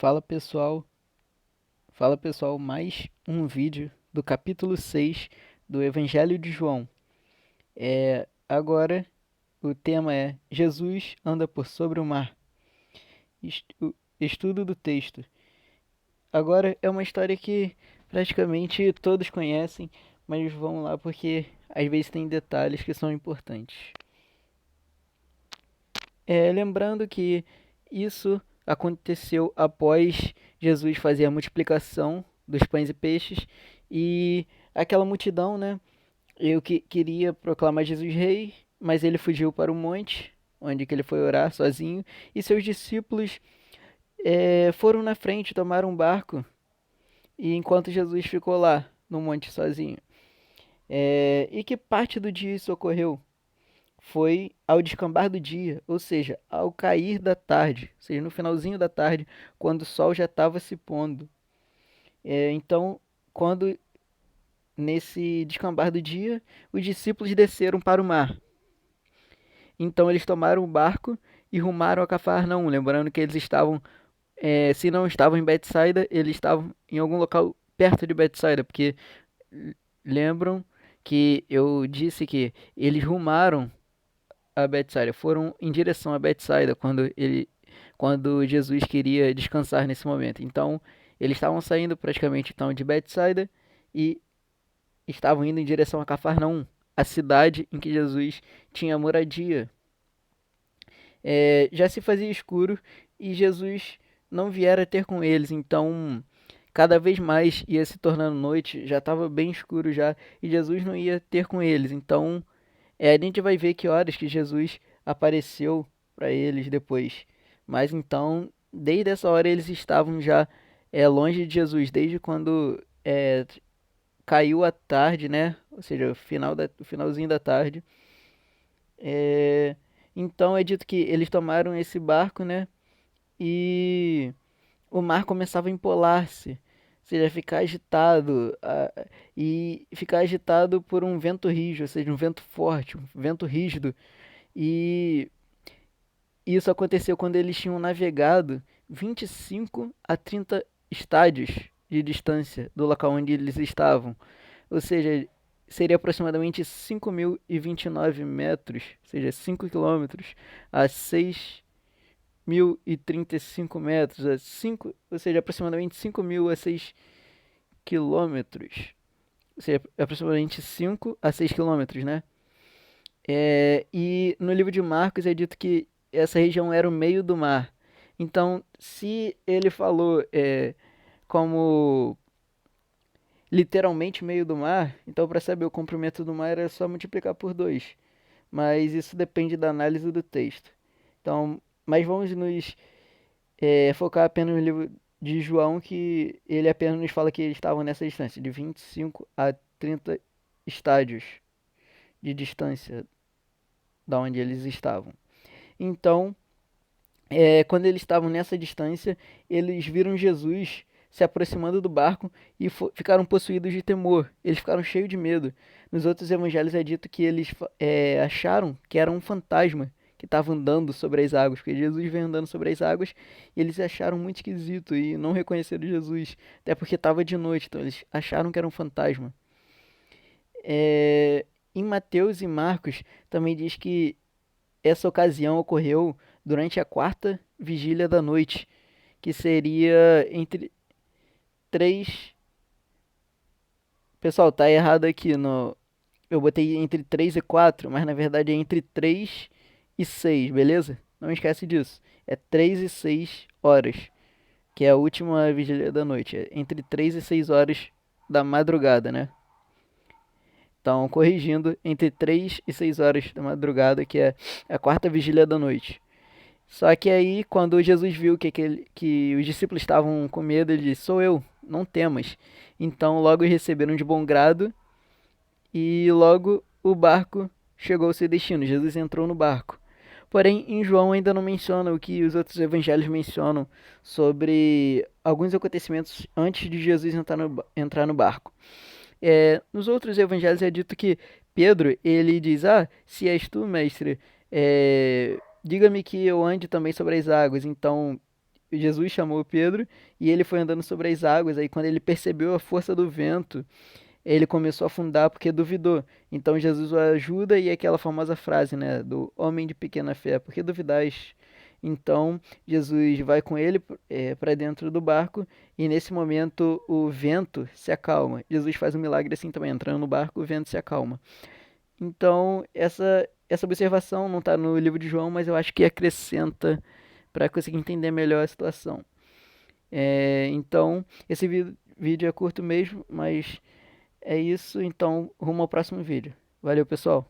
Fala pessoal, fala pessoal, mais um vídeo do capítulo 6 do Evangelho de João. Agora o tema é Jesus anda por sobre o mar. Estudo do texto. Agora é uma história que praticamente todos conhecem, mas vamos lá porque às vezes tem detalhes que são importantes. Lembrando que isso aconteceu após Jesus fazer a multiplicação dos pães e peixes e aquela multidão, né? Eu que queria proclamar Jesus rei, mas ele fugiu para o monte, onde que ele foi orar sozinho, e seus discípulos foram na frente, tomaram um barco, e enquanto Jesus ficou lá no monte sozinho. E que parte do dia isso ocorreu? Foi ao descambar do dia, ou seja, ao cair da tarde, ou seja, no finalzinho da tarde, quando o sol já estava se pondo. Então, quando nesse descambar do dia, os discípulos desceram para o mar. Então eles tomaram o barco e rumaram a Cafarnaum, lembrando que eles estavam, se não estavam em Betsaida, eles estavam em algum local perto de Betsaida, porque lembram que eu disse que eles rumaram a Betsaida, foram em direção a Betsaida quando Jesus queria descansar nesse momento. Então, eles estavam saindo praticamente então de Betsaida e estavam indo em direção a Cafarnaum, a cidade em que Jesus tinha moradia. Já se fazia escuro e Jesus não viera ter com eles, então cada vez mais ia se tornando noite, já estava bem escuro já, e Jesus não ia ter com eles. Então, a gente vai ver que horas que Jesus apareceu para eles depois. Mas então, desde essa hora eles estavam já longe de Jesus, desde quando caiu a tarde, né? Ou seja, o finalzinho da tarde. É, então é dito que eles tomaram esse barco, né? E o mar começava a empolar-se, ou seja, ficar agitado, e ficar agitado por um vento rígido, ou seja, um vento forte, um vento rígido. E isso aconteceu quando eles tinham navegado 25 a 30 estádios de distância do local onde eles estavam. Ou seja, seria aproximadamente 5.029 metros, ou seja, 5 quilômetros, a 6.035 metros, ou seja, aproximadamente 5.000 a 6 quilômetros. Ou seja, aproximadamente 5 a 6 quilômetros, né? E no livro de Marcos é dito que essa região era o meio do mar. Então, se ele falou como literalmente meio do mar, então para saber o comprimento do mar era só multiplicar por 2. Mas isso depende da análise do texto. Então, mas vamos nos focar apenas no livro de João, que ele apenas nos fala que eles estavam nessa distância, de 25 a 30 estádios de distância da onde eles estavam. Então, quando eles estavam nessa distância, eles viram Jesus se aproximando do barco e ficaram possuídos de temor. Eles ficaram cheios de medo. Nos outros evangelhos é dito que eles acharam que era um fantasma que estava andando sobre as águas, porque Jesus veio andando sobre as águas e eles acharam muito esquisito e não reconheceram Jesus, até porque estava de noite, então eles acharam que era um fantasma. Em Mateus e Marcos também diz que essa ocasião ocorreu durante a quarta vigília da noite, que seria entre 3. Pessoal, tá errado aqui no. Eu botei entre 3 e 4, mas na verdade é entre 3 e 6, beleza? Não esquece disso. É 3 e 6 horas, que é a última vigília da noite. É entre 3 e 6 horas da madrugada, né? Então, corrigindo, entre 3 e 6 horas da madrugada, que é a quarta vigília da noite. Só que aí, quando Jesus viu que os discípulos estavam com medo, ele disse: Sou eu, não temas. Então, logo receberam de bom grado e logo o barco chegou ao seu destino. Jesus entrou no barco. Porém, em João ainda não menciona o que os outros evangelhos mencionam sobre alguns acontecimentos antes de Jesus entrar no barco. Nos outros evangelhos é dito que Pedro, ele diz: se és tu, mestre, diga-me que eu ande também sobre as águas. Então, Jesus chamou Pedro e ele foi andando sobre as águas. Aí, quando ele percebeu a força do vento, ele começou a afundar porque duvidou. Então, Jesus o ajuda e aquela famosa frase, né, do homem de pequena fé, por que duvidais? Então, Jesus vai com ele para dentro do barco e nesse momento o vento se acalma. Jesus faz um milagre assim também, entrando no barco, o vento se acalma. Então, essa observação não está no livro de João, mas eu acho que acrescenta para conseguir entender melhor a situação. Então, esse vídeo é curto mesmo, mas é isso. Então, rumo ao próximo vídeo. Valeu, pessoal!